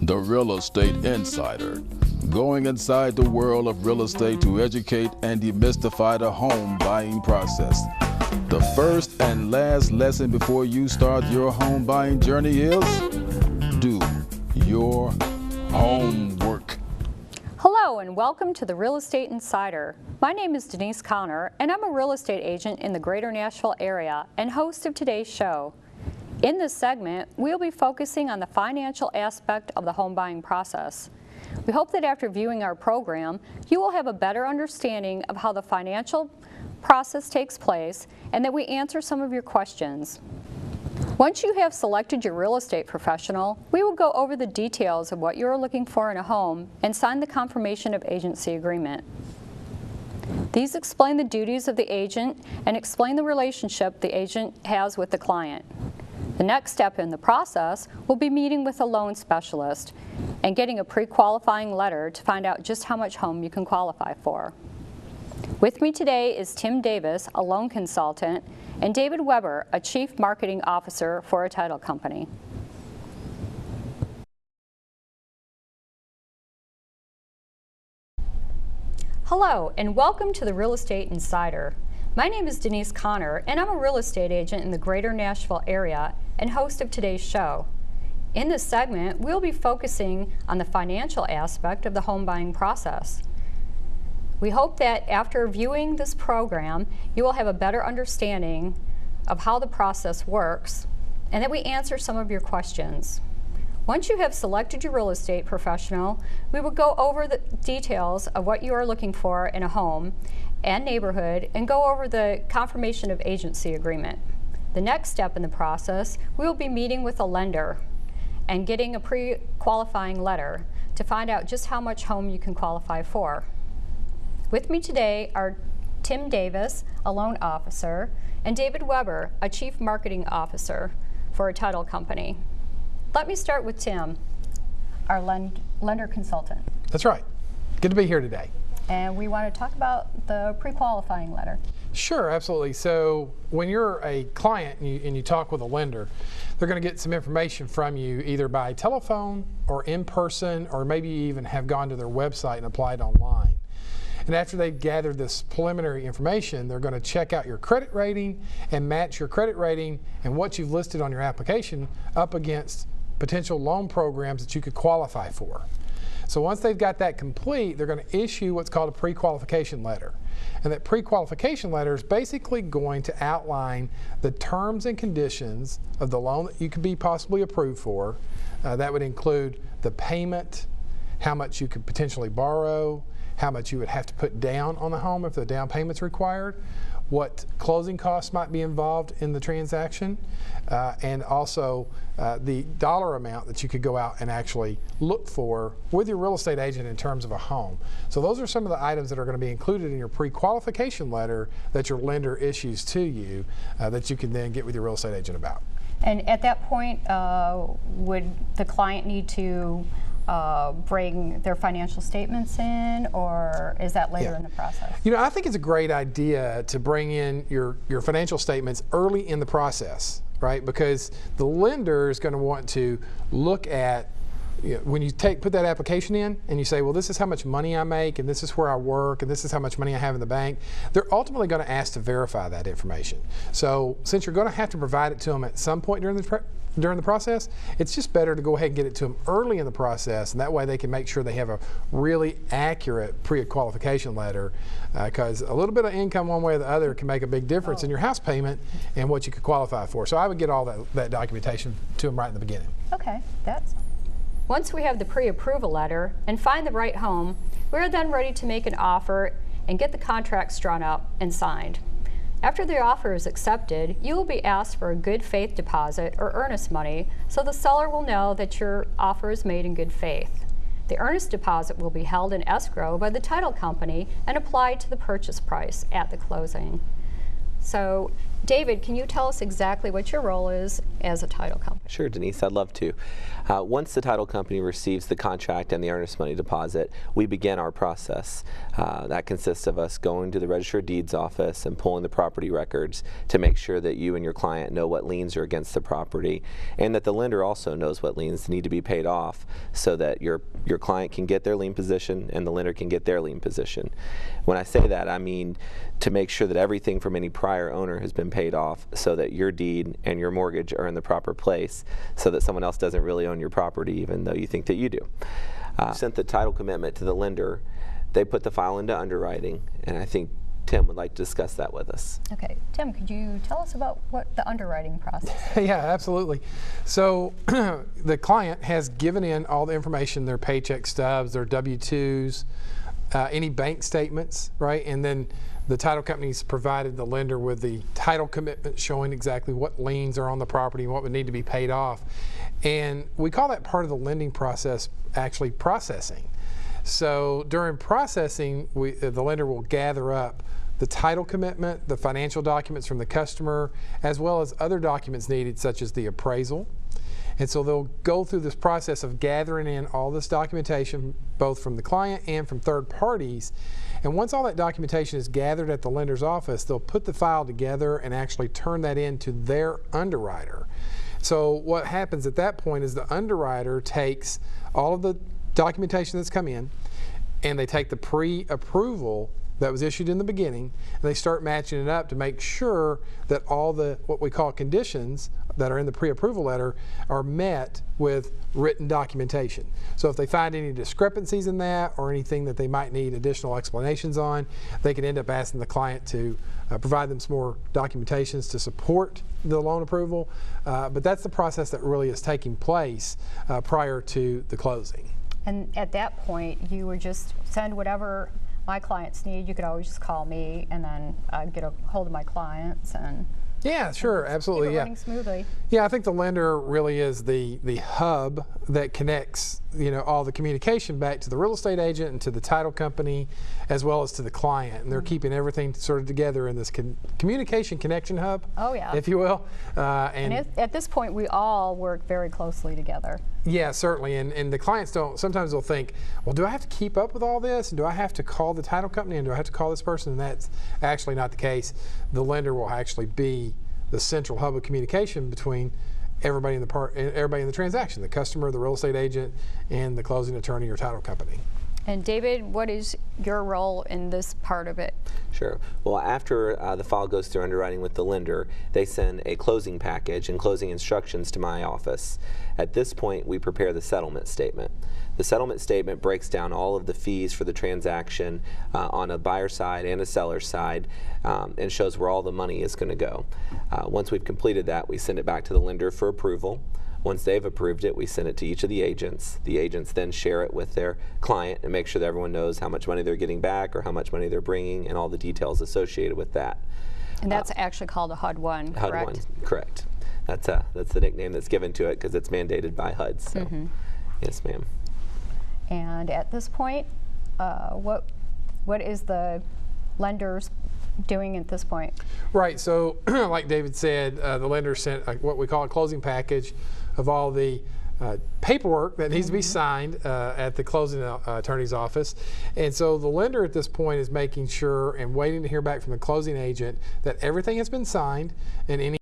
The Real Estate Insider, going inside the world of real estate to educate and demystify the home buying process. The first and last lesson before you start your home buying journey is do your homework. Hello and welcome to the Real Estate Insider. My name is Denise Connor and I'm a real estate agent in the greater Nashville area and host of today's show. In this segment, we'll be focusing on the financial aspect of the home buying process. We hope that after viewing our program, you will have a better understanding of how the financial process takes place and that we answer some of your questions. Once you have selected your real estate professional, we will go over the details of what you are looking for in a home and sign the confirmation of agency agreement. These explain the duties of the agent and explain the relationship the agent has with the client. The next step in the process will be meeting with a loan specialist and getting a pre-qualifying letter to find out just how much home you can qualify for. With me today is Tim Davis, a loan consultant, and David Weber, a chief marketing officer for a title company. Hello, and welcome to the Real Estate Insider. My name is Denise Connor, and I'm a real estate agent in the greater Nashville area and host of today's show. In this segment, we'll be focusing on the financial aspect of the home buying process. We hope that after viewing this program, you will have a better understanding of how the process works and that we answer some of your questions. Once you have selected your real estate professional, we will go over the details of what you are looking for in a home and neighborhood and go over the confirmation of agency agreement. The next step in the process, we will be meeting with a lender and getting a pre-qualifying letter to find out just how much home you can qualify for. With me today are Tim Davis, a loan officer, and David Weber, a chief marketing officer for a title company. Let me start with Tim, our lender consultant. That's right. Good to be here today. And we want to talk about the pre-qualifying letter. Sure, absolutely. So when you're a client and you talk with a lender, they're going to get some information from you either by telephone or in person, or maybe even have gone to their website and applied online. And after they've gathered this preliminary information, they're going to check out your credit rating and match your credit rating and what you've listed on your application up against potential loan programs that you could qualify for. So once they've got that complete, they're going to issue what's called a pre-qualification letter. And that pre-qualification letter is basically going to outline the terms and conditions of the loan that you could be possibly approved for. That would include the payment, how much you could potentially borrow, how much you would have to put down on the home if the down payment's required, what closing costs might be involved in the transaction, and also the dollar amount that you could go out and actually look for with your real estate agent in terms of a home. So those are some of the items that are going to be included in your pre-qualification letter that your lender issues to you that you can then get with your real estate agent about. And at that point, would the client need to bring their financial statements in, or is that later in the process? You know, I think it's a great idea to bring in your financial statements early in the process, right? Because the lender is going to want to look at, you know, when you put that application in and you say, well, this is how much money I make and this is where I work and this is how much money I have in the bank, they're ultimately going to ask to verify that information. So since you're going to have to provide it to them at some point during the process, it's just better to go ahead and get it to them early in the process, and that way they can make sure they have a really accurate pre-qualification letter, because a little bit of income one way or the other can make a big difference in your house payment and what you could qualify for. So I would get all that documentation to them right in the beginning. Okay, once we have the pre-approval letter and find the right home, we're then ready to make an offer and get the contracts drawn up and signed. After the offer is accepted, you will be asked for a good faith deposit or earnest money so the seller will know that your offer is made in good faith. The earnest deposit will be held in escrow by the title company and applied to the purchase price at the closing. So, David, can you tell us exactly what your role is as a title company? Sure, Denise, I'd love to. Once the title company receives the contract and the earnest money deposit, we begin our process. That consists of us going to the Register of Deeds office and pulling the property records to make sure that you and your client know what liens are against the property, and that the lender also knows what liens need to be paid off, so that your client can get their lien position and the lender can get their lien position. When I say that, I mean to make sure that everything from any prior owner has been paid off, so that your deed and your mortgage are in the proper place, so that someone else doesn't really own your property even though you think that you do. Sent the title commitment to the lender. They put the file into underwriting, and I think Tim would like to discuss that with us. Okay, Tim, could you tell us about what the underwriting process is? Yeah, absolutely. So the client has given in all the information, their paycheck stubs, their W-2s, any bank statements, right? And then the title company's provided the lender with the title commitment showing exactly what liens are on the property and what would need to be paid off. And we call that part of the lending process actually processing. So during processing, the lender will gather up the title commitment, the financial documents from the customer, as well as other documents needed, such as the appraisal. And so they'll go through this process of gathering in all this documentation, both from the client and from third parties. And once all that documentation is gathered at the lender's office, they'll put the file together and actually turn that into their underwriter. So what happens at that point is the underwriter takes all of the documentation that's come in, and they take the pre-approval that was issued in the beginning, and they start matching it up to make sure that all the what we call conditions that are in the pre-approval letter are met with written documentation. So if they find any discrepancies in that or anything that they might need additional explanations on, they can end up asking the client to provide them some more documentations to support the loan approval. But that's the process that really is taking place prior to the closing. And at that point, you would just send whatever my clients need. You could always just call me, and then get a hold of my clients and yeah, sure, absolutely. keep it Yeah, running smoothly. Yeah, I think the lender really is the hub that connects, you know, all the communication back to the real estate agent and to the title company, as well as to the client. And they're keeping everything sort of together in this communication connection hub. Oh yeah, if you will. And at this point, we all work very closely together. Yeah, certainly. And the clients don't. Sometimes they'll think, well, do I have to keep up with all this? And do I have to call the title company? And do I have to call this person? And that's actually not the case. The lender will actually be the central hub of communication between everybody in the transaction, the customer, the real estate agent, and the closing attorney or title company. And David, what is your role in this part of it? Sure. Well, after the file goes through underwriting with the lender, they send a closing package and closing instructions to my office. At this point, we prepare the settlement statement. The settlement statement breaks down all of the fees for the transaction on a buyer side and a seller side, and shows where all the money is going to go. Once we've completed that, we send it back to the lender for approval. Once they've approved it, we send it to each of the agents. The agents then share it with their client and make sure that everyone knows how much money they're getting back or how much money they're bringing and all the details associated with that. And that's actually called a HUD-1, correct? HUD-1, correct. That's the nickname that's given to it because it's mandated by HUD. So, yes, ma'am. And at this point, what is the lenders doing at this point? Right. So, like David said, the lender sent what we call a closing package of all the paperwork that needs to be signed at the closing attorney's office. And so the lender at this point is making sure and waiting to hear back from the closing agent that everything has been signed and any